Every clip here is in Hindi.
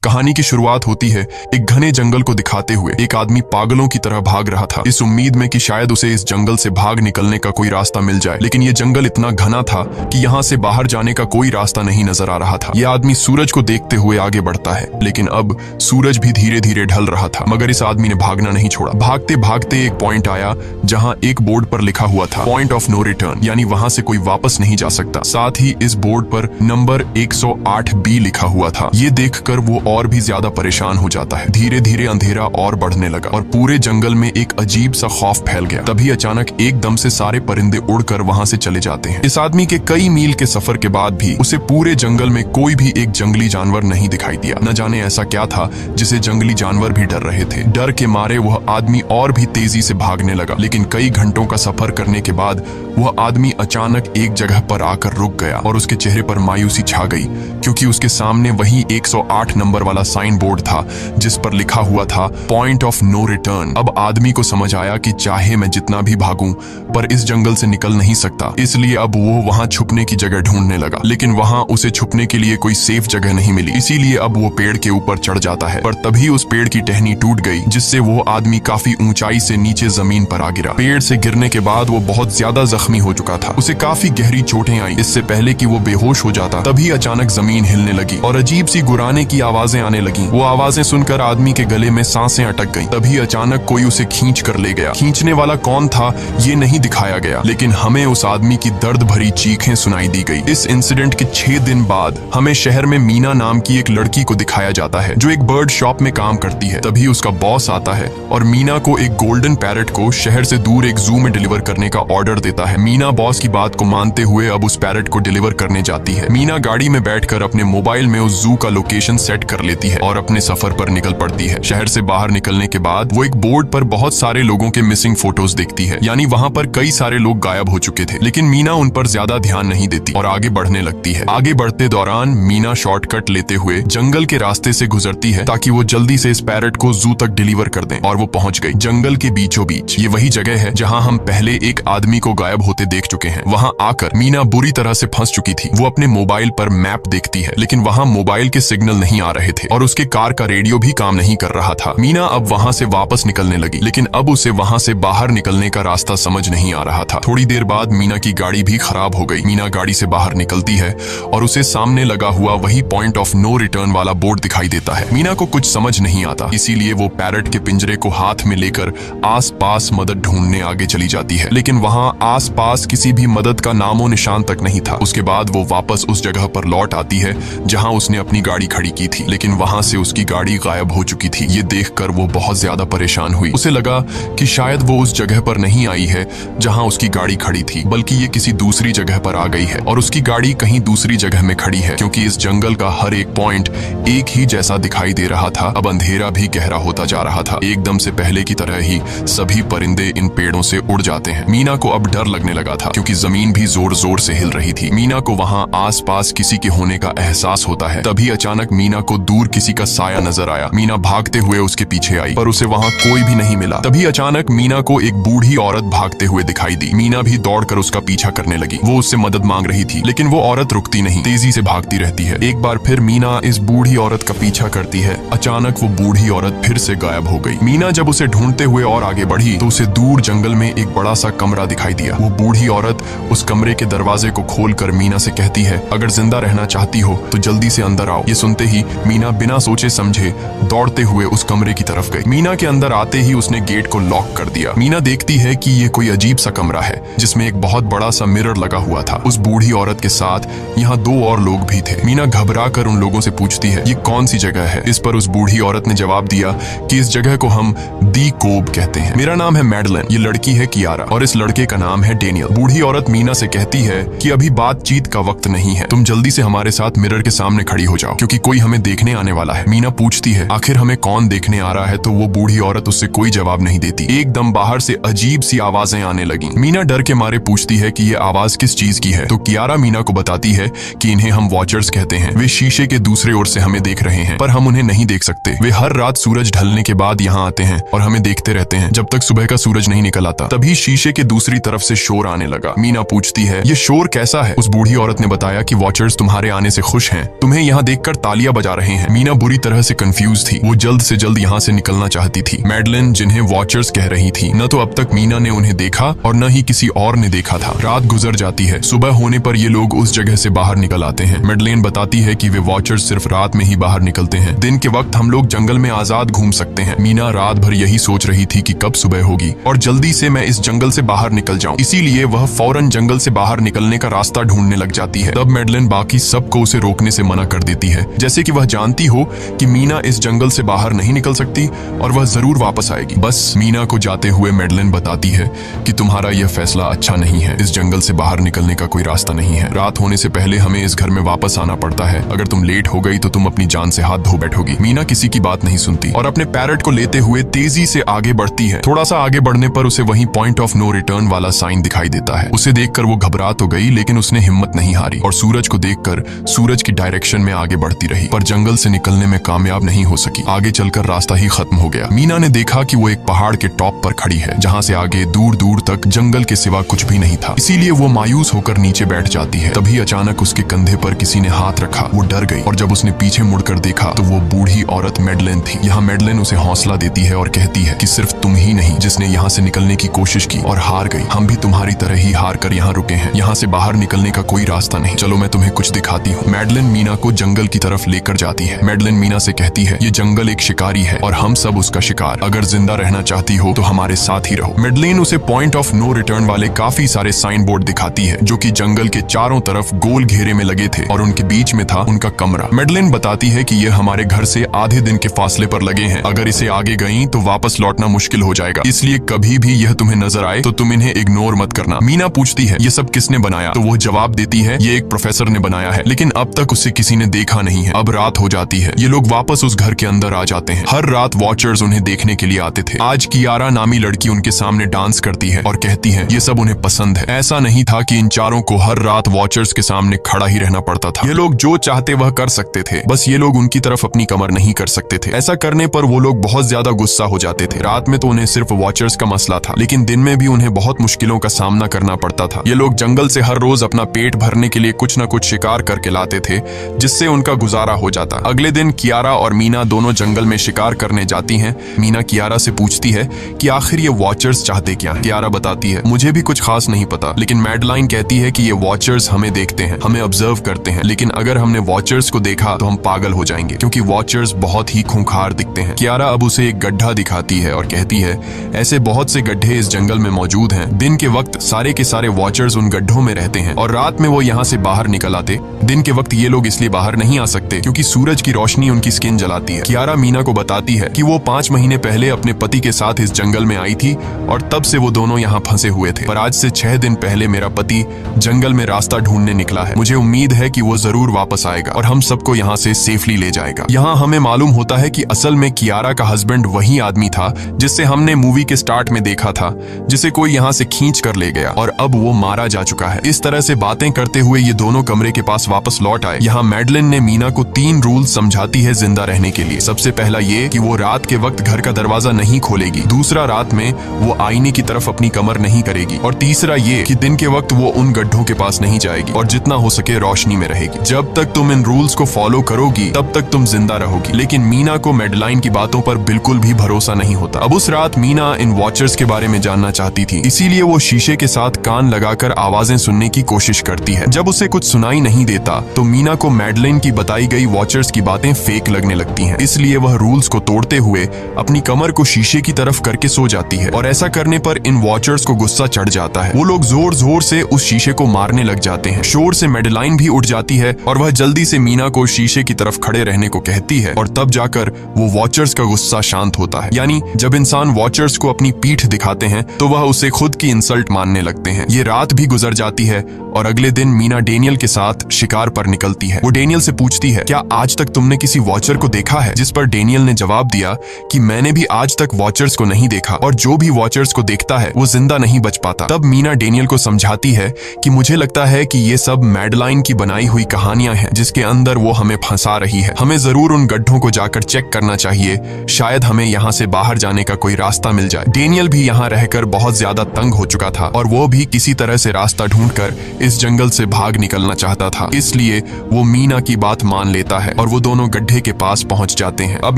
कहानी की शुरुआत होती है एक घने जंगल को दिखाते हुए। एक आदमी पागलों की तरह भाग रहा था, इस उम्मीद में कि शायद उसे इस जंगल से भाग निकलने का कोई रास्ता मिल जाए। लेकिन ये जंगल इतना घना था कि यहाँ से बाहर जाने का कोई रास्ता नहीं नजर आ रहा था। यह आदमी सूरज को देखते हुए आगे बढ़ता है, लेकिन अब सूरज भी धीरे धीरे ढल रहा था। मगर इस आदमी ने भागना नहीं छोड़ा। भागते भागते एक पॉइंट आया जहाँ एक बोर्ड पर लिखा हुआ था पॉइंट ऑफ नो रिटर्न, यानी वहां से कोई वापस नहीं जा सकता। साथ ही इस बोर्ड पर नंबर 108B लिखा हुआ था। ये देखकर वो और भी ज्यादा परेशान हो जाता है। धीरे धीरे अंधेरा और बढ़ने लगा और पूरे जंगल में एक अजीब सा खौफ फैल गया। तभी अचानक एकदम से सारे परिंदे उड़कर वहां से चले जाते हैं। इस आदमी के कई मील के सफर के बाद भी उसे पूरे जंगल में कोई भी एक जंगली जानवर नहीं दिखाई दिया। न जाने ऐसा क्या था जिसे जंगली जानवर भी डर रहे थे। डर के मारे वह आदमी और भी तेजी से भागने लगा, लेकिन कई घंटों का सफर करने के बाद वह आदमी अचानक एक जगह पर आकर रुक गया और उसके चेहरे पर मायूसी छा गई, क्योंकि उसके सामने वही 108 नंबर वाला साइन बोर्ड था जिस पर लिखा हुआ था पॉइंट ऑफ नो रिटर्न। अब आदमी को समझ आया कि चाहे मैं जितना भी भागूं पर इस जंगल से निकल नहीं सकता, इसलिए अब वो वहां छुपने की जगह ढूंढने लगा। लेकिन वहां उसे छुपने के लिए कोई सेफ जगह नहीं मिली, इसीलिए अब वो पेड़ के ऊपर चढ़ जाता है। पर तभी उस पेड़ की टहनी टूट गई, जिससे वो आदमी काफी ऊंचाई से नीचे जमीन पर आ गिरा। पेड़ से गिरने के बाद वो बहुत ज्यादा जख्मी हो चुका था। उसे काफी गहरी चोटें आई। इससे पहले कि वो बेहोश हो जाता तभी अचानक जमीन हिलने लगी और अजीब सी गुर्राने की आवाजें आने लगी। वो आवाजें सुनकर आदमी के गले में सांसें अटक गईं। तभी अचानक कोई उसे खींच कर ले गया। खींचने वाला कौन था ये नहीं दिखाया गया, लेकिन हमें उस आदमी की दर्द भरी चीखें सुनाई दी गई। इस इंसिडेंट के 6 दिन बाद हमें शहर में मीना नाम की एक लड़की को दिखाया जाता है जो एक बर्ड शॉप में काम करती है। तभी उसका बॉस आता है और मीना को एक गोल्डन पैरट को शहर से दूर एक जू में डिलीवर करने का ऑर्डर देता है। मीना बॉस की बात को मानते हुए अब उस पैरट को डिलीवर करने जाती है। मीना गाड़ी में बैठकर अपने मोबाइल में उस जू का लोकेशन सेट कर लेती है और अपने सफर पर निकल पड़ती है। शहर से बाहर निकलने के बाद वो एक बोर्ड पर बहुत सारे लोगों के मिसिंग फोटोज देखती है, यानी वहाँ पर कई सारे लोग गायब हो चुके थे। लेकिन मीना उन पर ज्यादा ध्यान नहीं देती और आगे बढ़ने लगती है। आगे बढ़ते दौरान मीना शॉर्टकट लेते हुए जंगल के रास्ते से गुजरती है ताकि वो जल्दी से इस पैरट को जू तक डिलीवर कर दें, और वो पहुंच गई जंगल के बीचों बीच। ये वही जगह है जहाँ हम पहले एक आदमी को गायब होते देख चुके हैं। वहाँ आकर मीना बुरी तरह से फंस चुकी थी। वो अपने मोबाइल पर मैप देखती है, लेकिन वहाँ मोबाइल के सिग्नल नहीं आ रहे थे और उसके कार का रेडियो भी काम नहीं कर रहा था। मीना अब वहाँ से वापस निकलने लगी, लेकिन अब उसे वहाँ से बाहर निकलने का रास्ता समझ नहीं आ रहा था। थोड़ी देर बाद मीना की गाड़ी भी खराब हो गई। मीना गाड़ी से बाहर निकलती है और उसे सामने लगा हुआ वही पॉइंट ऑफ नो रिटर्न वाला बोर्ड दिखाई देता है। मीना को कुछ समझ नहीं आता, इसीलिए वो पैरट के पिंजरे को हाथ में लेकर आसपास मदद ढूंढने आगे चली जाती है, लेकिन वहाँ आसपास किसी भी मदद का नामो निशान तक नहीं था। उसके बाद वो वापस उस जगह पर लौट आती है जहाँ उसने अपनी गाड़ी खड़ी की थी, लेकिन वहाँ से उसकी गाड़ी गायब हो चुकी थी। ये देखकर वो बहुत ज्यादा परेशान हुई। उसे लगा कि शायद वो उस जगह पर नहीं आई है जहाँ उसकी गाड़ी खड़ी थी, बल्कि ये किसी दूसरी जगह पर आ गई है और उसकी गाड़ी कहीं दूसरी जगह में खड़ी है, क्योंकि इस जंगल का हर एक पॉइंट एक ही जैसा दिखाई दे रहा था। अब अंधेरा भी गहरा होता जा रहा था। एकदम से पहले की तरह ही सभी परिंदे इन पेड़ों से उड़ जाते हैं। मीना को अब डर लगने लगा था, क्योंकि जमीन भी जोर जोर से हिल रही थी। मीना को वहाँ आसपास किसी के होने का एहसास होता है। तभी अचानक मीना को दूर किसी का साया नजर आया। मीना भागते हुए उसके पीछे आई, पर उसे वहाँ कोई भी नहीं मिला। तभी अचानक मीना को एक बूढ़ी औरत भागते हुए दिखाई दी। मीना भी दौड़कर उसका पीछा करने लगी। वो उससे मदद मांग रही थी, लेकिन वो औरत रुकती नहीं, तेजी से भागती रहती है। एक बार फिर मीना इस बूढ़ी औरत का पीछा करती है। अचानक वो बूढ़ी औरत फिर से गायब हो गई। मीना जब उसे ढूंढते हुए और आगे बढ़ी तो उसे दूर जंगल में एक बड़ा सा कमरा दिखाई दिया। वो बूढ़ी औरत उस कमरे के दरवाजे को खोलकर मीना से कहती है, अगर जिंदा रहना चाहती हो तो जल्दी से अंदर आओ। ये सुनते ही मीना बिना सोचे समझे दौड़ते हुए उस कमरे की तरफ गई। मीना के अंदर आते ही उसने गेट को लॉक कर दिया। मीना देखती है कि ये कोई अजीब सा कमरा है जिसमें एक बहुत बड़ा सा मिरर लगा हुआ था। उस बूढ़ी औरत के साथ यहाँ 2 और लोग भी थे। मीना घबरा कर उन लोगों से पूछती है, ये कौन सी जगह है? इस पर उस बूढ़ी औरत ने जवाब दिया कि इस जगह को हम दी कोब कहते हैं। मेरा नाम है मैडलिन, ये लड़की है कियारा और इस लड़के का नाम है डेनियल। बूढ़ी औरत मीना से कहती है कि अभी बातचीत का वक्त नहीं है, तुम जल्दी से हमारे साथ मिरर के सामने खड़ी हो जाओ, क्योंकि कोई हमें देखने आने वाला है। मीना पूछती है, आखिर हमें कौन देखने आ रहा है? तो वो बूढ़ी औरत उससे कोई जवाब नहीं देती। एकदम बाहर से अजीब सी आवाजें आने लगी। मीना डर के मारे पूछती है कि ये आवाज किस चीज की है? तो कियारा मीना को बताती है कि इन्हें हम वॉचर्स कहते हैं। वे शीशे के दूसरे ओर से हमें देख रहे हैं, पर हम उन्हें नहीं देख सकते। वे हर रात सूरज ढलने के बाद यहाँ आते हैं और हमें देखते रहते हैं जब तक सुबह का सूरज नहीं निकल आता। तभी शीशे के दूसरी तरफ से शोर आने लगा। मीना पूछती है, ये शोर कैसा है? उस बूढ़ी औरत ने बताया कि वॉचर्स तुम्हारे आने से खुश हैं, तुम्हें यहाँ देखकर तालियां बजा रहे हैं। मीना बुरी तरह से कंफ्यूज थी। वो जल्द से जल्द यहाँ से निकलना चाहती थी। मैडलिन जिन्हें वॉचर्स कह रही थी, न तो अब तक मीना ने उन्हें देखा और न ही किसी और ने देखा था। रात गुजर जाती है। सुबह होने पर ये लोग उस जगह से बाहर निकल आते हैं। मैडलिन बताती है कि वे वॉचर्स सिर्फ रात में ही बाहर निकलते हैं। दिन के वक्त हम लोग जंगल में आजाद घूम सकते हैं। मीना रात भर यही सोच रही थी कि कब सुबह होगी और जल्दी से मैं इस जंगल से बाहर निकल जाऊं। इसीलिए वह फौरन जंगल से बाहर निकलने का रास्ता ढूंढने लग जाती है। तब मैडलिन बाकी सबको उसे रोकने से मना कर देती है, जैसे कि वह जानती हो कि मीना इस जंगल से बाहर नहीं निकल सकती और वह जरूर वापस आएगी। बस मीना को जाते हुए मैडलिन बताती है कि तुम्हारा यह फैसला अच्छा नहीं है। इस जंगल से बाहर निकलने का कोई रास्ता नहीं है। रात होने से पहले हमें इस घर में वापस आना पड़ता है। अगर तुम लेट हो गई तो तुम अपनी जान से हाथ धो बैठोगी। मीना किसी की बात नहीं सुनती और अपने पैरट को लेते हुए तेजी से आगे बढ़ती है। थोड़ा सा आगे बढ़ने पर उसे वहीं पॉइंट ऑफ नो रिटर्न वाला साइन दिखाई देता है। उसे देखकर वो घबरा तो गई, लेकिन उसने हिम्मत नहीं हारी और सूरज को देखकर सूरज की डायरेक्शन में आगे बढ़ती रही, पर जंगल से निकलने में कामयाब नहीं हो सकी। आगे चलकर रास्ता ही खत्म हो गया। मीना ने देखा कि वो एक पहाड़ के टॉप पर खड़ी है, जहाँ से आगे दूर दूर तक जंगल के सिवा कुछ भी नहीं था। इसीलिए वो मायूस होकर नीचे बैठ जाती है। तभी अचानक उसके कंधे पर किसी ने हाथ रखा। वो डर गई और जब उसने पीछे मुड़कर देखा तो वो बूढ़ी औरत मैडलिन थी। यहाँ मैडलिन उसे हौसला देती है और कहती है कि सिर्फ तुम ही नहीं जिसने यहाँ से निकलने की कोशिश की और हार गई। हम भी तुम्हारी तरह ही हार कर यहाँ रुके हैं। यहाँ से बाहर निकलने का कोई रास्ता नहीं। चलो मैं तुम्हें कुछ दिखाती हूँ। मैडलिन मीना को जंगल की तरफ लेकर जाती है। मैडलिन मीना से कहती है, ये जंगल एक शिकारी है और हम सब उसका शिकार। अगर जिंदा रहना चाहती हो तो हमारे साथ ही रहो। मैडलिन उसे पॉइंट ऑफ नो रिटर्न वाले काफी सारे साइन बोर्ड दिखाती है, जो कि जंगल के चारों तरफ गोल घेरे में लगे थे और उनके बीच में था उनका कमरा। मैडलिन बताती है कि ये हमारे घर से आधे दिन के फासले पर लगे हैं। अगर इसे आगे गई तो वापस लौटना मुश्किल हो जाएगा, इसलिए कभी भी यह तुम्हें नजर आए तो तुम इन्हें इग्नोर मत करना। मीना पूछती है, ये सब किसने बनाया? तो वो जवाब देती है, ये एक प्रोफेसर ने बनाया है, लेकिन अब तक उसे किसी ने देखा नहीं है। अब रात हो जाती है। ये लोग वापस उस घर के अंदर आ जाते हैं। हर रात वॉचर्स उन्हें देखने के लिए आते थे। आज कियारा नामी लड़की उनके सामने डांस करती है और कहती है ये सब उन्हें पसंद है। ऐसा नहीं था कि इन चारों को हर रात वॉचर्स के सामने खड़ा ही रहना पड़ता था। ये लोग जो चाहते वह कर सकते थे, बस ये लोग उनकी तरफ अपनी कमर नहीं कर सकते थे। ऐसा करने पर वो लोग बहुत ज्यादा गुस्सा हो जाते थे। रात में तो उन्हें सिर्फ वॉचर्स का मसला था, लेकिन दिन में भी उन्हें बहुत मुश्किलों का सामना करना पड़ता था। ये लोग जंगल से हर रोज अपना पेट भरने के लिए कुछ न कुछ शिकार करके लाते थे, जिससे उनका गुजारा हो जाता। अगले दिन कियारा और मीना दोनों जंगल में शिकार करने जाती हैं। मीना कियारा से पूछती है कि आखिर ये वॉचर्स चाहते क्या हैं? कियारा बताती है, मुझे भी कुछ खास नहीं पता, लेकिन मैडलाइन कहती है कि ये वॉचर्स हमें देखते हैं, हमें ऑब्जर्व करते हैं, लेकिन अगर हमने वॉचर्स को देखा तो हम पागल हो जाएंगे, क्योंकि वॉचर्स बहुत ही खूंखार दिखते हैं। कियारा अब उसे एक गड्ढा दिखाती है और कहती है, ऐसे बहुत से गड्ढे इस जंगल में मौजूद हैं। दिन के वक्त सारे के सारे वॉचर्स उन गड्ढों में रहते हैं और रात में वो यहाँ से बाहर निकल आते। दिन के वक्त ये लोग इसलिए बाहर नहीं आ सकते क्योंकि सूरज की रोशनी उनकी स्किन जलाती है। कियारा मीना को बताती है कि वो 5 महीने पहले अपने पति के साथ इस जंगल में आई थी और तब से वो दोनों यहाँ फंसे हुए थे, पर आज से 6 दिन पहले मेरा पति जंगल में रास्ता ढूंढने निकला है। मुझे उम्मीद है कि वो जरूर वापस आएगा और हम सबको यहाँ से सेफली ले जाएगा। यहाँ हमें मालूम होता है कि असल में कियारा का हस्बैंड वही आदमी था जिससे हमने मूवी के स्टार्ट में देखा था, जिसे कोई यहाँ से खींच कर ले गया और अब वो मारा जा चुका है। इस तरह से बातें करते हुए ये दोनों कमरे के पास वापस लौट आए। यहाँ मैडलिन ने मीना को 3 रूल समझाती है जिंदा रहने के लिए। सबसे पहला ये कि वो रात के वक्त घर का दरवाजा नहीं खोलेगी। दूसरा, रात में वो आईने की तरफ अपनी कमर नहीं करेगी। और तीसरा ये कि दिन के वक्त वो उन गड्ढों के पास नहीं जाएगी और जितना हो सके रोशनी में रहेगी। जब तक तुम इन रूल्स को फॉलो करोगी तब तक तुम जिंदा रहोगी। लेकिन मीना को मैडलाइन की बातों पर बिल्कुल भी भरोसा नहीं होता। अब उस रात मीना इन वॉचर्स के बारे में जानना चाहती थी, इसीलिए वो शीशे के साथ कान लगाकर आवाजें सुनने की कोशिश करती है। जब उसे कुछ सुनाई नहीं देता तो मीना को मैडलाइन की बताई गई वॉचर्स की बातें फेक लगने लगती हैं। इसलिए वह रूल्स को तोड़ते हुए अपनी कमर को शीशे की तरफ करके सो जाती है और ऐसा करने पर इन वॉचर्स को गुस्सा चढ़ जाता है। वो लोग जोर जोर से उस शीशे को मारने लग जाते हैं। शोर से मैडलाइन भी उठ जाती है और वह जल्दी से मीना को शीशे की तरफ खड़े रहने को कहती है और तब जाकर वो वॉचर्स का गुस्सा शांत होता है। यानी जब इंसान वॉचर्स को अपनी पीठ दिखाते हैं तो वह उसे खुद की इंसल्ट मानने लगते हैं। ये रात भी गुजर जाती है और अगले दिन मीना डेनियल के साथ शिकार पर निकलती है। वो डेनियल से पूछती है, क्या आज तक तुमने किसी वॉचर को देखा है? जिस पर डेनियल ने जवाब दिया कि मैंने भी आज तक वॉचर्स को नहीं देखा और जो भी वॉचर्स को देखता है वो जिंदा नहीं बच पाता। तब मीना डेनियल को समझाती है कि मुझे लगता है कि ये सब मैडलाइन की बनाई हुई कहानियां हैं जिसके अंदर वो हमें फंसा रही है। हमें जरूर उन गड्ढों को जाकर चेक करना चाहिए, शायद हमें यहाँ से बाहर जाने का कोई रास्ता मिल जाए। डेनियल भी यहाँ रहकर बहुत ज्यादा तंग हो चुका था और वो भी किसी तरह से रास्ता ढूंढकर इस जंगल से भाग निकलना चाहता था। इसलिए वो मीना की बात मान लेता है और और वो दोनों गड्ढे के पास पहुंच जाते हैं। अब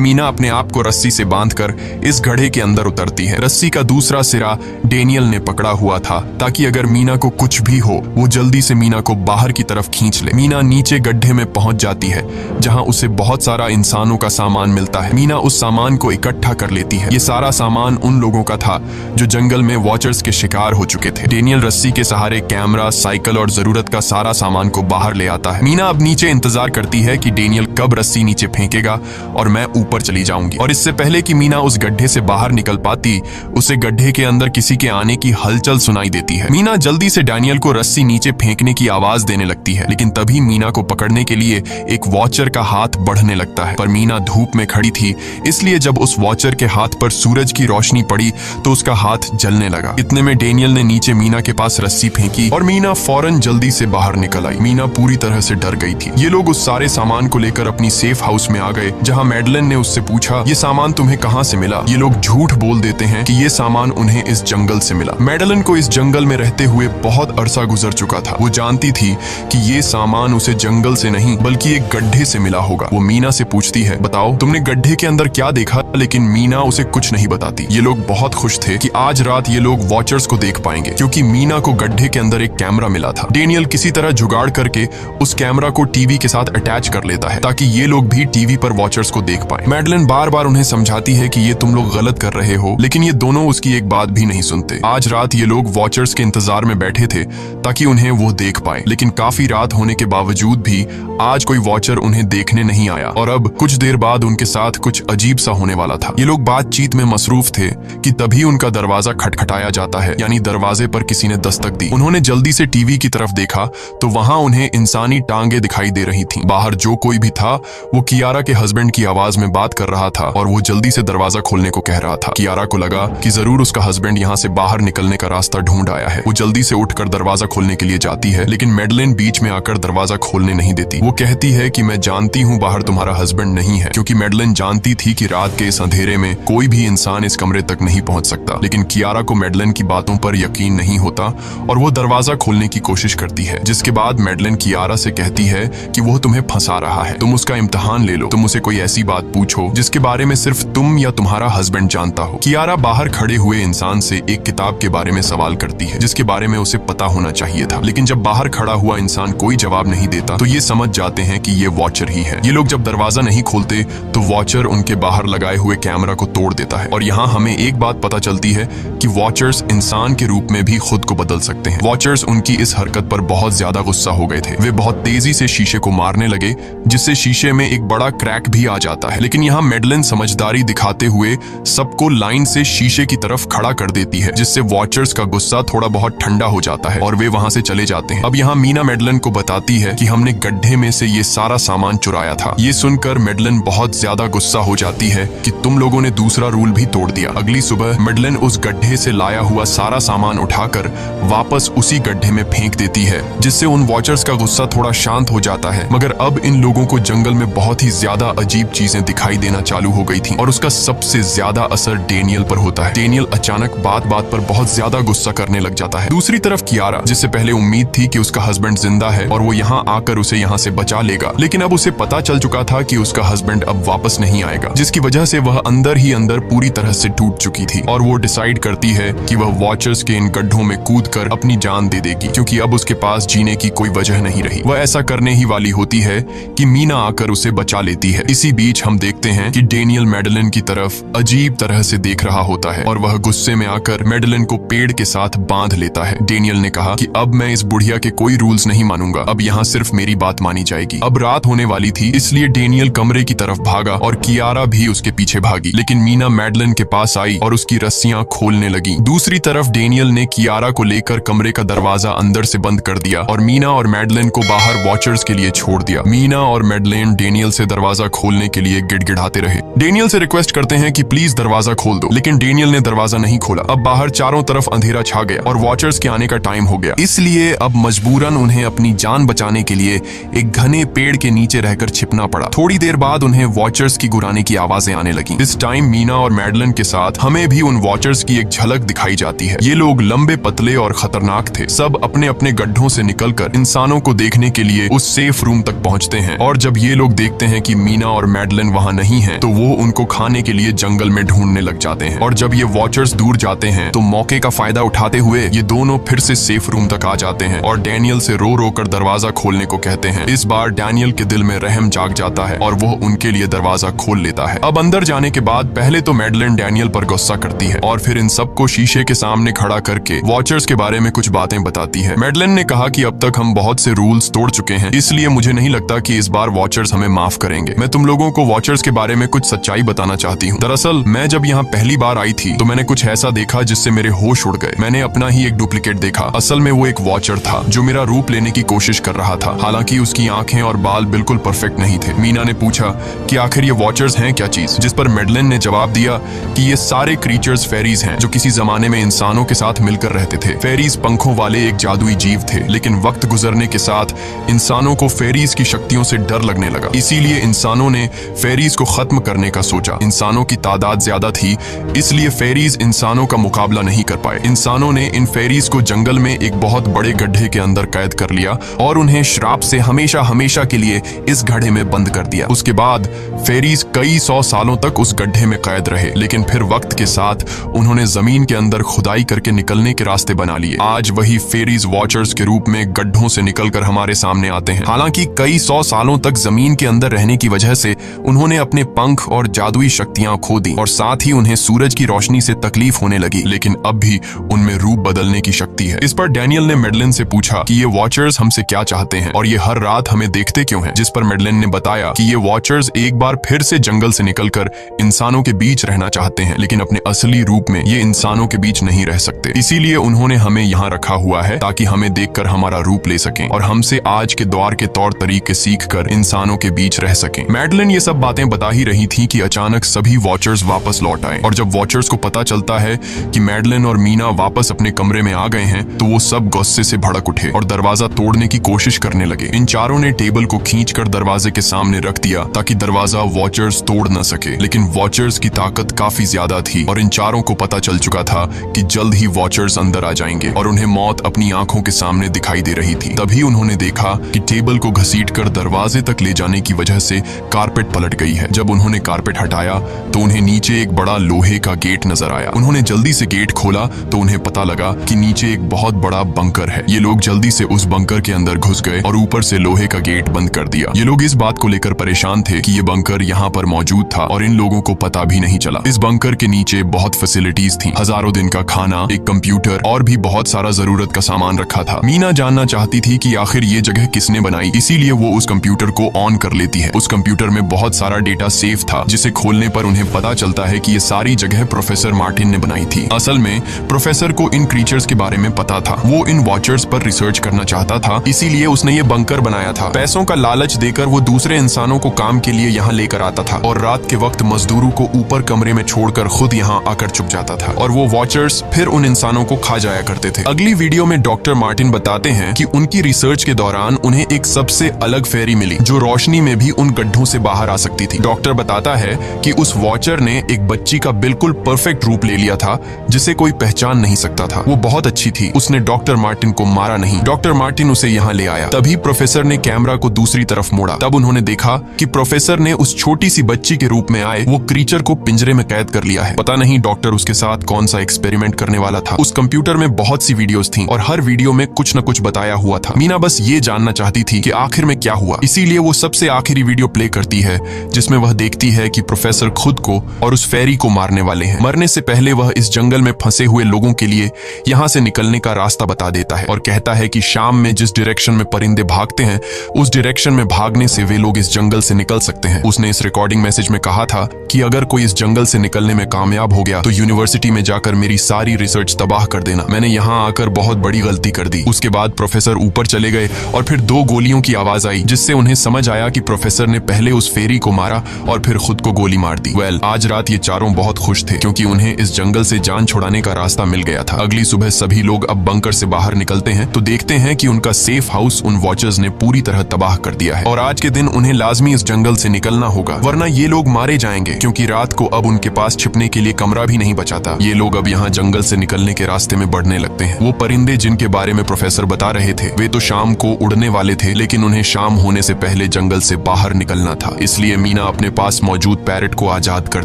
मीना अपने आप को रस्सी से बांधकर इस गड्ढे के अंदर उतरती है। रस्सी का दूसरा सिरा डेनियल ने पकड़ा हुआ था ताकि अगर मीना को कुछ भी हो वो जल्दी से मीना को बाहर की तरफ खींच ले। मीना नीचे गड्ढे में पहुंच जाती है जहां उसे बहुत सारा इंसानों का सामान मिलता है। मीना उस सामान को इकट्ठा कर लेती है। ये सारा सामान उन लोगों का था जो जंगल में वॉचर्स के शिकार हो चुके थे। डेनियल रस्सी के सहारे कैमरा, साइकिल और जरूरत का सारा सामान को बाहर ले आता है। मीना अब नीचे इंतजार करती है कि डेनियल कब रस्सी नीचे फेंकेगा और मैं ऊपर चली जाऊंगी। और इससे पहले कि मीना उस गड्ढे से बाहर निकल पाती, उसे गड्ढे के अंदर किसी के आने की हलचल सुनाई देती है। मीना जल्दी से डेनियल को रस्सी नीचे फेंकने की आवाज देने लगती है, लेकिन तभी मीना को पकड़ने के लिए एक वॉचर का हाथ बढ़ने लगता है। पर मीना धूप में खड़ी थी, इसलिए जब उस वॉचर के हाथ पर सूरज की रोशनी पड़ी तो उसका हाथ जलने लगा। इतने में डेनियल ने नीचे मीना के पास रस्सी फेंकी और मीना फौरन जल्दी से बाहर निकल आई। मीना पूरी तरह से डर गई थी। ये लोग उस सारे सामान को लेकर अपनी सेफ हाउस में आ गए, जहां मैडलिन ने उससे पूछा, ये सामान तुम्हें कहां से मिला? ये लोग झूठ बोल देते हैं कि ये सामान उन्हें इस जंगल से मिला। मैडलिन को इस जंगल में रहते हुए बहुत अरसा गुजर चुका था। वो जानती थी कि ये सामान उसे जंगल से नहीं बल्कि एक गड्ढे से मिला होगा। वो मीना से पूछती है, बताओ तुमने गड्ढे के अंदर क्या देखा? लेकिन मीना उसे कुछ नहीं बताती। ये लोग बहुत खुश थे कि आज रात ये लोग वॉचर्स को देख पाएंगे, क्योंकि मीना को गड्ढे के अंदर एक कैमरा मिला था। डेनियल किसी तरह जुगाड़ करके उस कैमरा को टीवी के साथ अटैच कर लेता है ताकि ये लोग भी टीवी पर वॉचर्स को देख पाएं। मैडलिन बार बार उन्हें समझाती है कि ये तुम लोग गलत कर रहे हो, लेकिन ये दोनों उसकी एक बात भी नहीं सुनते। आज रात ये लोग वॉचर्स के इंतजार में बैठे थे ताकि उन्हें वो देख पाए, लेकिन काफी रात होने के बावजूद भी आज कोई वॉचर उन्हें देखने नहीं आया। और अब कुछ देर बाद उनके साथ कुछ अजीब सा होने वाला था। ये लोग बातचीत में मसरूफ थे कि तभी उनका दरवाजा खटखटाया जाता है, यानी दरवाजे पर किसी ने दस्तक दी। उन्होंने जल्दी से टीवी की तरफ देखा तो वहां उन्हें इंसानी टांगे दिखाई दे रही थीं। बाहर जो कोई भी था वो कियारा के हस्बैंड की आवाज में बात कर रहा था और वो जल्दी से दरवाजा खोलने को कह रहा था। कियारा को लगा कि जरूर उसका हस्बैंड यहाँ से बाहर निकलने का रास्ता ढूंढ आया है। वो जल्दी से उठकर दरवाजा खोलने के लिए जाती है, लेकिन मैडलिन बीच में आकर दरवाजा खोलने नहीं देती। वो कहती है कि मैं जानती हूँ बाहर तुम्हारा हस्बैंड नहीं है, क्योंकि मैडलिन जानती थी कि रात के इस अंधेरे में कोई भी इंसान इस कमरे तक नहीं पहुंच सकता। लेकिन कियारा को मैडलिन की बातों पर यकीन नहीं होता और वो दरवाजा खोलने की कोशिश करती है, जिसके बाद मैडलिन कियारा से कहती है कि वो तुम्हें फंसा रहा है, तुम उसका इम्तिहान ले लो, तुम उसे कोई ऐसी बात पूछो जिसके बारे में सिर्फ तुम या तुम्हारा हस्बैंड जानता हो। कियारा बाहर खड़े हुए इंसान से एक किताब के बारे में सवाल करती है जिसके बारे में उसे पता होना चाहिए था, लेकिन जब बाहर खड़ा हुआ इंसान कोई जवाब नहीं देता तो ये समझ जाते हैं कि ये वॉचर ही है। ये लोग जब दरवाजा नहीं खोलते तो वॉचर उनके बाहर लगाए हुए कैमरा को तोड़ देता है। और यहाँ हमें एक बात पता चलती है कि वॉचर्स इंसान के रूप में भी खुद को बदल सकते हैं। वॉचर्स उनकी इस हरकत पर बहुत ज्यादा गुस्सा हो गए थे। वे बहुत तेजी से शीशे को मारने लगे, जिससे शीशे में एक बड़ा क्रैक भी आ जाता है। लेकिन यहाँ मैडलिन समझदारी दिखाते हुए सबको लाइन से शीशे की तरफ खड़ा कर देती है, जिससे वॉचर्स का गुस्सा थोड़ा बहुत ठंडा हो जाता है और वे वहां से चले जाते हैं। अब यहाँ मीना मैडलिन को बताती है कि हमने गड्ढे में से ये सारा सामान चुराया था। ये सुनकर मैडलिन बहुत ज्यादा गुस्सा हो जाती है कि तुम लोगों ने दूसरा रूल भी तोड़ दिया। अगली सुबह मैडलिन उस गड्ढे से लाया हुआ सारा सामान उठाकर वापस उसी गड्ढे में फेंक देती है, जिससे उन वॉचर्स का गुस्सा थोड़ा शांत हो जाता है। मगर अब इन लोगों को जंगल में बहुत ही ज्यादा अजीब चीजें दिखाई देना चालू हो गई थी और उसका सबसे ज्यादा असर डेनियल पर होता है। डेनियल अचानक बात बात पर बहुत ज्यादा गुस्सा करने लग जाता है। दूसरी तरफ कियारा, जिससे पहले उम्मीद थी कि उसका हस्बैंड जिंदा है और वो यहाँ आकर उसे यहाँ से बचा लेगा, लेकिन अब उसे पता चल चुका था कि उसका हस्बैंड अब वापस नहीं आएगा, जिसकी वजह से वह अंदर ही अंदर पूरी तरह से टूट चुकी थी। और वो डिसाइड करती है कि वह वॉचर्स के इन गड्ढों में कूदकर अपनी जान दे देगी, क्योंकि अब उसके पास जीने की कोई वजह नहीं रही। वह ऐसा करने ही वाली होती है कि मीना आकर उसे बचा लेती है। इसी बीच हम देखते हैं कि डेनियल मैडलिन की तरफ अजीब तरह से देख रहा होता है और वह गुस्से में आकर मैडलिन को पेड़ के साथ बांध लेता है। डेनियल ने कहा कि अब मैं इस बुढ़िया के कोई रूल्स नहीं मानूंगा, अब यहाँ सिर्फ मेरी बात मानी जाएगी। अब रात होने वाली थी, इसलिए डेनियल कमरे की तरफ भागा और कियारा भी उसके पीछे भागी, लेकिन मीना मैडलिन के पास आई और उसकी रस्सियां खोलने लगी। दूसरी तरफ डेनियल ने कियारा को लेकर कमरे का दरवाजा अंदर से बंद कर दिया और मीना और मैडलिन को बाहर वॉचर्स के लिए छोड़ दिया। मीना और मैडलिन डेनियल से दरवाजा खोलने के लिए गिड़गिड़ाते रहे। डेनियल से रिक्वेस्ट करते हैं कि प्लीज दरवाजा खोल दो, लेकिन डेनियल ने दरवाजा नहीं खोला। अब बाहर चारों तरफ अंधेरा छा गया और वॉचर्स के आने का टाइम हो गया, इसलिए अब मजबूरन उन्हें अपनी जान बचाने के लिए एक घने पेड़ के नीचे रहकर छिपना पड़ा। थोड़ी देर बाद उन्हें वॉचर्स की गुराने की आवाजें आने लगी। इस टाइम मीना और मैडलिन के साथ हमें भी उन वॉचर्स की एक झलक दिखाई जाती है। ये लोग लंबे, पतले और खतरनाक थे। सब अपने अपने गड्ढों से निकलकर इंसानों को देखने के लिए उस सेफ रूम तक पहुंचते हैं और जब ये लोग देखते हैं कि मीना और मैडलिन वहाँ नहीं है तो वो उनको खाने के लिए जंगल में ढूंढने लग जाते हैं। और जब ये वॉचर्स दूर जाते हैं तो मौके का फायदा उठाते हुए ये दोनों फिर से सेफ रूम तक आ जाते हैं और डैनियल से रो रो कर दरवाजा खोलने को कहते हैं। इस बार डैनियल के दिल में रहम जाग जाता है और वो उनके लिए दरवाजा खोल लेता है। अब अंदर जाने के बाद पहले तो मैडलिन डैनियल पर गुस्सा करती है और फिर इन सबको शीशे के सामने खड़ा करके वॉचर्स के बारे में कुछ बातें बताती है। मैडलिन ने कहा कि अब तक हम बहुत से रूल्स तोड़ चुके हैं, इसलिए मुझे नहीं लगता कि इस बार वॉचर्स हमें माफ करेंगे। मैं तुम लोगों को वॉचर्स के बारे में कुछ सच्चाई बताना चाहती हूँ। दरअसल मैं जब यहाँ पहली बार आई थी तो मैंने कुछ ऐसा देखा जिससे मेरे होश उड़ गए। मैंने अपना ही एक डुप्लीकेट देखा। असल में वो एक वॉचर था जो मेरा रूप लेने की कोशिश कर रहा था। हालांकि उसकी आंखें और बाल बिल्कुल परफेक्ट नहीं थे। मीना ने पूछा कि आखिर ये वॉचर्स हैं क्या चीज, जिस पर मैडलिन ने जवाब दिया कि ये सारे क्रीचर्स फेरीज हैं जो किसी जमाने में इंसानों के साथ मिलकर रहते थे। फेरीज पंखों वाले एक जादुई जीव थे, लेकिन वक्त गुजरने के साथ इंसानों को फेरीज की शक्तियों से डर लगने लगा। इसीलिए इंसानों ने फेरीज को खत्म करने का सोचा। इंसानों की तादाद ज्यादा थी, इसलिए फेरीज इंसानों का मुकाबला नहीं कर पाए। इंसानों ने इन फेरीज को जंगल में एक बहुत बड़े गड्ढे के अंदर कैद कर लिया और उन्हें श्राप से हमेशा हमेशा के लिए इस गड्ढे में बंद कर दिया। उसके बाद फेरीज कई 100 सालों तक उस गड्ढे में कैद रहे, लेकिन फिर वक्त के साथ उन्होंने जमीन के अंदर खुदाई करके निकलने के रास्ते बना लिए। आज वही फेरीज वॉचर्स के रूप में गड्ढों से निकलकर हमारे सामने आते हैं। हालांकि कई 100 सालों तक जमीन के अंदर रहने की वजह से उन्होंने अपने पंख और जादुई शक्तियां खो दी और साथ ही उन्हें सूरज की रोशनी से तकलीफ होने लगी, लेकिन अब भी उनमें रूप बदलने की शक्ति है। इस पर डैनियल ने मैडलिन से पूछा कि ये वॉचर्स हमसे क्या चाहते हैं और ये हर रात हमें देखते क्यों हैं, जिस पर मैडलिन ने बताया कि ये वॉचर्स एक बार फिर से जंगल से निकलकर इंसानों के बीच रहना चाहते हैं, लेकिन अपने असली रूप में ये इंसानों के बीच नहीं रह सकते। इसीलिए उन्होंने हमें यहाँ रखा हुआ है ताकि हमें देखकर हमारा रूप ले सकें और हमसे आज के दौर के तौर तरीके सीखकर इंसानों के बीच रह सकें। मैडलिन ये सब बातें बता ही रही थी कि अचानक सभी वॉचर्स वापस लौट आए और जब वॉचर्स को पता चलता है कि मैडलिन और मीना वापस अपने कमरे में आ गए हैं तो वो सब गुस्से से भड़क उठे और दरवाजा तोड़ने की कोशिश करने लगे। इन चारों ने टेबल को खींचकर दरवाजे के सामने रख दिया ताकि दरवाजा वॉचर्स तोड़ न सके, लेकिन वॉचर्स की ताकत काफी ज्यादा थी और इन चारों को पता चल चुका था कि जल्द ही वॉचर्स अंदर आ जाएंगे और उन्हें मौत अपनी आंखों के सामने दिखाई दे रही थी। तभी उन्होंने देखा कि टेबल को घसीटकर दरवाजे तक ले जाने की वजह से कारपेट पलट गई है। जब उन्होंने कारपेट हटाया तो उन्हें नीचे एक बड़ा लोहे का गेट नजर आया। उन्होंने जल्दी से गेट खोला तो उन्हें पता लगा कि नीचे एक बहुत बड़ा बंकर है। ये लोग जल्दी से उस बंकर के अंदर घुस गए और ऊपर से लोहे का गेट बंद कर दिया। ये लोग इस बात को लेकर परेशान थे कि ये बंकर यहाँ पर मौजूद था और इन लोगों को पता भी नहीं चला। इस बंकर के नीचे बहुत फैसिलिटीज थी, हजारों दिन का खाना, एक कंप्यूटर और भी बहुत सारा जरूरत का सामान रखा था। मीना जानना चाहती थी कि आखिर ये जगह किसने बनाई, इसीलिए वो उस कंप्यूटर को ऑन कर लेती है। उस कंप्यूटर में बहुत सारा डेटा सेफ था जिसे खोलने पर उन्हें पता चलता है कि ये सारी जगह प्रोफेसर मार्टिन ने बनाई थी। असल में प्रोफेसर को इन क्रीचर्स के बारे में पता था। वो इन वॉचर्स पर रिसर्च करना चाहता था, इसीलिए उसने ये बंकर बनाया था। पैसों का लालच देकर वो दूसरे इंसानों को काम के लिए यहाँ लेकर आता था और रात के वक्त मजदूरों को ऊपर कमरे में छोड़कर खुद यहाँ आकर छुप जाता था और वो वॉचर्स फिर उन इंसानों को खा जाया करते थे। अगली वीडियो में डॉक्टर मार्टिन बताते हैं कि उनकी रिसर्च के दौरान उन्हें एक सबसे अलग फेरी मिली जो रोशनी में भी उन गड्ढों से बाहर आ सकती थी। डॉक्टर बताता है कि उस वॉचर ने एक बच्ची का बिल्कुल परफेक्ट रूप ले लिया था जिसे कोई पहचान नहीं सकता था। वो बहुत अच्छी थी, उसने डॉक्टर मार्टिन को मारा नहीं। डॉक्टर मार्टिन उसे यहाँ ले आया। तभी प्रोफेसर ने कैमरा को दूसरी तरफ मोड़ा। तब उन्होंने देखा कि प्रोफेसर ने उस छोटी सी बच्ची के रूप में आए वो क्रीचर को पिंजरे में कैद कर लिया है। पता नहीं डॉक्टर उसके साथ कौन सा एक्सपेरिमेंट करने वाला था। उस कंप्यूटर में बहुत सी वीडियोस थी और हर वीडियो में कुछ न कुछ बताया हुआ था। मीना बस ये जानना चाहती थी कि आखिर में क्या हुआ, इसीलिए वो सबसे आखिरी वीडियो प्ले करती है जिसमें वह देखती है कि प्रोफेसर खुद को और उस फेरी को मारने वाले हैं। मरने से पहले वह इस जंगल में फंसे हुए लोगों के लिए यहाँ से निकलने का रास्ता बता देता है और कहता है कि शाम में जिस डायरेक्शन में परिंदे भागते हैं उस डायरेक्शन में भागने से वे लोग इस जंगल से निकल सकते हैं। उसने इस रिकॉर्डिंग मैसेज में कहा था कि अगर कोई इस जंगल से निकलने में कामयाब हो गया तो यूनिवर्सिटी में जाकर मेरी सारी रिसर्च तबाह कर देना। मैंने यहाँ आकर बहुत बड़ी गलती कर दी। उसके बाद प्रोफेसर ऊपर चले गए और फिर 2 गोलियों की आवाज आई जिससे उन्हें समझ आया कि प्रोफेसर ने पहले उस फेरी को मारा और फिर खुद को गोली मार दी। आज रात ये चारों बहुत खुश थे क्योंकि उन्हें इस जंगल से जान छुड़ाने का रास्ता मिल गया था। अगली सुबह सभी लोग अब बंकर से बाहर निकलते हैं तो देखते हैं कि उनका सेफ हाउस उन वॉचर्स ने पूरी तरह तबाह कर दिया है और आज के दिन उन्हें लाजमी इस जंगल से निकलना होगा वरना ये लोग मारे जाएंगे क्योंकि रात को अब उनके पास छिपने के लिए कमरा भी नहीं बचाता। ये लोग अब यहाँ जंगल से निकलने के रास्ते में बढ़ने लगते हैं। वो परिंदे जिनके बारे में प्रोफेसर बता रहे थे वे तो शाम को उड़ने वाले थे, लेकिन उन्हें शाम होने से पहले पहले जंगल से बाहर निकलना था। इसलिए मीना अपने पास मौजूद पैरेट को आजाद कर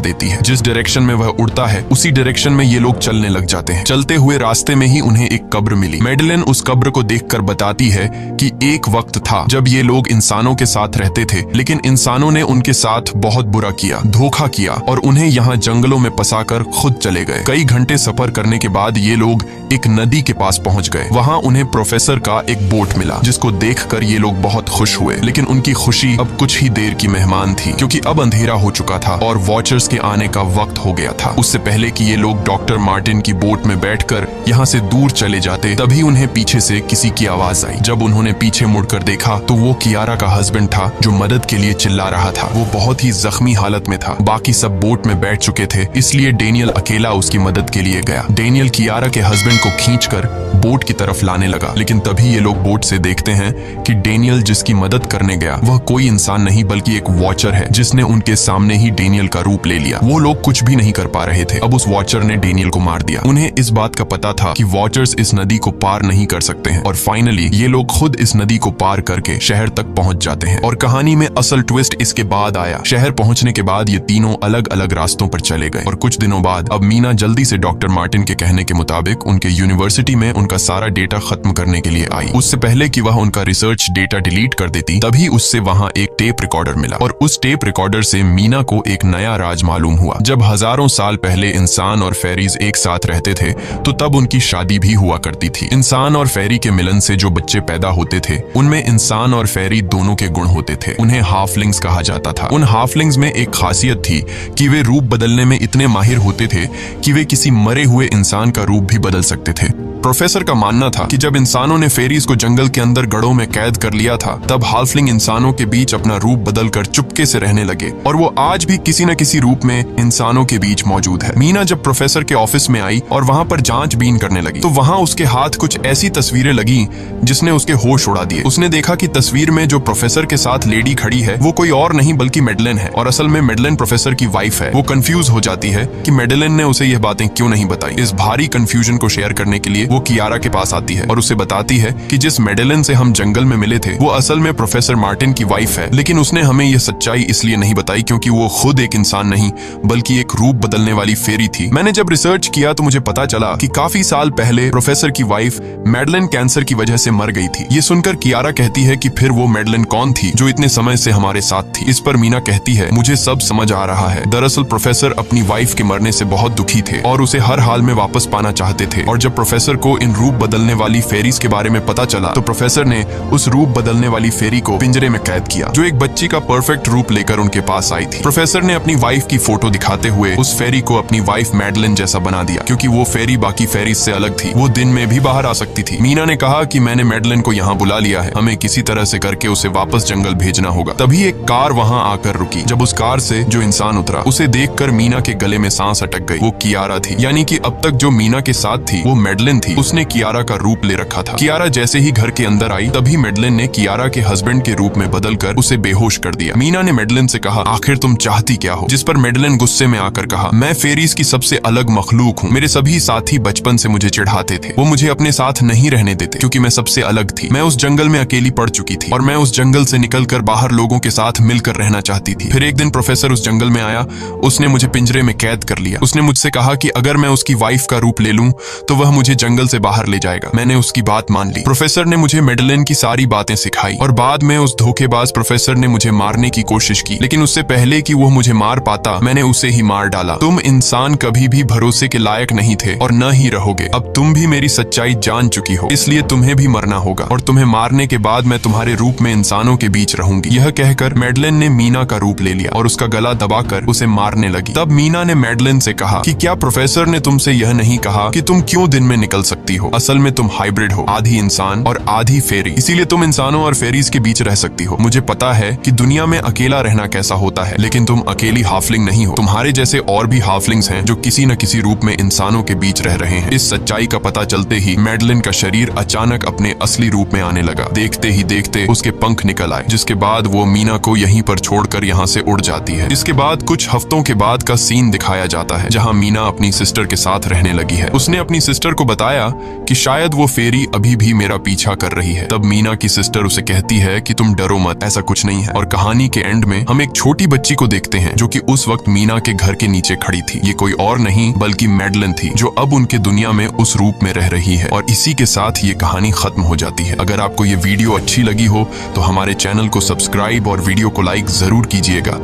देती है। जिस डायरेक्शन में वह उड़ता है उसी डायरेक्शन में ये लोग चलने लग जाते हैं। चलते हुए रास्ते में ही उन्हें एक कब्र मिली। मैडेलिन उस कब्र को देखकर बताती है कि एक वक्त था जब ये लोग इंसानों के साथ रहते थे, लेकिन इंसानों ने उनके साथ बहुत बुरा किया, धोखा किया और उन्हें यहाँ जंगलों में फंसाकर खुद चले गए। कई घंटे सफर करने के बाद ये लोग एक नदी के पास पहुंच गए। वहां उन्हें प्रोफेसर का एक बोट मिला, जिसको देखकर ये लोग बहुत खुश हुए। लेकिन उनकी खुशी अब कुछ ही देर की मेहमान थी, क्योंकि अब अंधेरा हो चुका था और वॉचर्स के आने का वक्त हो गया था। उससे पहले कि ये लोग डॉक्टर मार्टिन की बोट में बैठकर यहाँ से दूर चले जाते, तभी उन्हें पीछे से किसी की आवाज आई। जब उन्होंने पीछे मुड़कर देखा तो वो कियारा का हस्बैंड था, जो मदद के लिए चिल्ला रहा था। वो बहुत ही जख्मी हालत में था। बाकी सब बोट में बैठ चुके थे, इसलिए डेनियल अकेला उसकी मदद के लिए गया। डेनियल कियारा के हस्बैंड को खींचकर बोट की तरफ लाने लगा, लेकिन तभी ये लोग बोट से देखते हैं कि डेनियल जिसकी मदद करने गया वह कोई इंसान नहीं बल्कि एक वॉचर है, जिसने उनके सामने ही डेनियल का रूप ले लिया। वो लोग कुछ भी नहीं कर पा रहे थे। अब उस वॉचर ने डेनियल को मार दिया। उन्हें इस बात का पता था कि वॉचर्स इस नदी को पार नहीं कर सकते हैं और फाइनली ये लोग खुद इस नदी को पार करके शहर तक पहुंच जाते हैं। और कहानी में असल ट्विस्ट इसके बाद आया। शहर पहुंचने के बाद ये तीनों अलग अलग रास्तों पर चले गए और कुछ दिनों बाद अब मीना जल्दी से डॉक्टर मार्टिन के कहने के मुताबिक उनके यूनिवर्सिटी में उनका सारा डेटा खत्म करने के लिए आई। उससे पहले कि वह उनका रिसर्च डेटा डिलीट कर देती, तभी उससे वहां एक टेप रिकॉर्डर मिला और उस टेप रिकॉर्डर से मीना को एक नया राज मालूम हुआ। जब हजारों साल पहले इंसान और फेरीज एक साथ रहते थे तो तब उनकी शादी भी हुआ करती थी। इंसान और फेरी के मिलन से जो बच्चे पैदा होते थे उनमें इंसान और फेरी दोनों के गुण होते थे। उन्हें हाफलिंग्स कहा जाता था। उन हाफलिंग्स में एक खासियत थी कि वे रूप बदलने में इतने माहिर होते थे कि वे किसी मरे हुए इंसान का रूप भी बदल सकते थे। प्रोफेसर का मानना था कि जब इंसानों ने फेरीज को जंगल के अंदर गढ़ों में कैद कर लिया था, तब हाफलिंग इंसानों के बीच अपना रूप बदलकर चुपके से रहने लगे और वो आज भी किसी न किसी रूप में इंसानों के बीच मौजूद है। मीना जब प्रोफेसर के ऑफिस में आई और वहां पर जांचबीन करने लगी तो वहां उसके हाथ कुछ ऐसी तस्वीरें लगी जिसने उसके होश उड़ा दिए। उसने देखा कि तस्वीर में जो प्रोफेसर के साथ लेडी खड़ी है वो कोई और नहीं बल्कि मैडेलिन है और असल में मैडेलिन प्रोफेसर की वाइफ है। वो कंफ्यूज हो जाती है कि मैडेलिन ने उसे यह बातें क्यों नहीं बताई। इस भारी कंफ्यूजन को शेयर करने के लिए वो कियारा के पास आती है और उसे बताती है कि जिस मैडेलिन से हम जंगल में मिले थे वो असल में प्रोफेसर मार्टिन की वाइफ है, लेकिन उसने हमें यह सच्चाई इसलिए नहीं बताई क्योंकि वो खुद एक इंसान नहीं बल्कि एक रूप बदलने वाली फेरी थी। मैंने जब रिसर्च किया तो मुझे पता चला कि काफी साल पहले प्रोफेसर की वाइफ मैडेलिन कैंसर की वजह से मर गई थी। ये सुनकर कियारा कहती है कि फिर वो मैडेलिन कौन थी जो इतने समय से हमारे साथ थी। इस पर मीना कहती है, मुझे सब समझ आ रहा है। दरअसल प्रोफेसर अपनी वाइफ के मरने से बहुत दुखी थे और उसे हर हाल में वापस पाना चाहते थे और जब प्रोफेसर को इन रूप बदलने वाली फेरीज के बारे में पता चला तो प्रोफेसर ने उस रूप बदलने वाली फेरी को पिंजरे में कैद किया, जो एक बच्ची का परफेक्ट रूप लेकर उनके पास आई थी। प्रोफेसर ने अपनी वाइफ की फोटो दिखाते हुए उस फेरी को अपनी वाइफ मैडेलिन जैसा बना दिया, क्योंकि वो फेरी बाकी फेरीज से अलग थी। वो दिन में भी बाहर आ सकती थी। मीना ने कहा कि मैंने मैडेलिन को यहाँ बुला लिया है, हमें किसी तरह से करके उसे वापस जंगल भेजना होगा। तभी एक कार वहाँ आकर रुकी। जब उस कार से जो इंसान उतरा उसे देखकर मीना के गले में सांस अटक गई। वो कियारा थी, यानी कि अब तक जो मीना के साथ थी वो मैडेलिन थी। उसने कियारा का रूप ले रखा था। कियारा जैसे ही घर के अंदर आई तभी मैडेलिन ने कियारा के हस्बैंड के रूप में बदलकर उसे बेहोश कर दिया। मीना ने मैडेलिन से कहा, आखिर तुम चाहती क्या हो? जिस पर मैडेलिन गुस्से में आकर कहा, मैं फेरीज की सबसे अलग मखलूक हूँ। मेरे सभी साथी बचपन से मुझे चिढ़ाते थे। वो मुझे अपने साथ नहीं रहने देते क्योंकि मैं सबसे अलग थी। मैं उस जंगल में अकेली पड़ चुकी थी और मैं उस जंगल से निकलकर बाहर लोगों के साथ मिलकर रहना चाहती थी। फिर एक दिन प्रोफेसर उस जंगल में आया। उसने मुझे पिंजरे में कैद कर लिया। उसने मुझसे कहा कि अगर मैं उसकी वाइफ का रूप ले लूं तो वह मुझे जंगल से बाहर ले जाएगा। मैंने उसकी बात मान ली। प्रोफेसर ने मुझे मैडेलिन की सारी बातें सिखाई और बाद में उस धोखेबाज प्रोफेसर ने मुझे मारने की कोशिश की, लेकिन उससे पहले कि वो मुझे मार पाता मैंने उसे ही मार डाला। तुम इंसान कभी भी भरोसे के लायक नहीं थे और न ही रहोगे। अब तुम भी मेरी सच्चाई जान चुकी हो, इसलिए तुम्हें भी मरना होगा और तुम्हें मारने के बाद मैं तुम्हारे रूप में इंसानों के बीच रहूंगी। यह कहकर मैडेलिन ने मीना का रूप ले लिया और उसका गला दबाकर उसे मारने लगी। तब मीना ने मैडेलिन से कहा कि क्या प्रोफेसर ने तुमसे यह नहीं कहा कि तुम क्यों दिन में निकल सकती हो? असल में तुम हाइब्रिड हो, आधी इंसान और आधी फेरी, इसीलिए तुम इंसानों और फेरीज के बीच रह सकती हो। मुझे पता है कि दुनिया में अकेला रहना कैसा होता है, लेकिन तुम अकेली हाफलिंग नहीं हो। तुम्हारे जैसे और भी हाफलिंग्स हैं जो किसी न किसी रूप में इंसानों के बीच रह रहे हैं। इस सच्चाई का पता चलते ही मैडेलिन का शरीर अचानक अपने असली रूप में आने लगा। देखते ही देखते उसके पंख निकल आए, जिसके बाद वो मीना को यहीं पर छोड़कर यहाँ से उड़ जाती है। इसके बाद कुछ हफ्तों के बाद का सीन दिखाया जाता है जहाँ मीना अपनी सिस्टर के साथ रहने लगी है। उसने अपनी सिस्टर को बताया कि शायद वो फेरी अभी भी मेरा पीछा कर रही है। तब मीना की सिस्टर उसे कहती है कि तुम डरो मत, ऐसा कुछ नहीं है। और कहानी के एंड में हम एक छोटी बच्ची को देखते हैं जो कि उस वक्त मीना के घर के नीचे खड़ी थी। ये कोई और नहीं बल्कि मैडलन थी, जो अब उनके दुनिया में उस रूप में रह रही है। और इसी के साथ ये कहानी खत्म हो जाती है। अगर आपको ये वीडियो अच्छी लगी हो तो हमारे चैनल को सब्सक्राइब और वीडियो को लाइक जरूर कीजिएगा।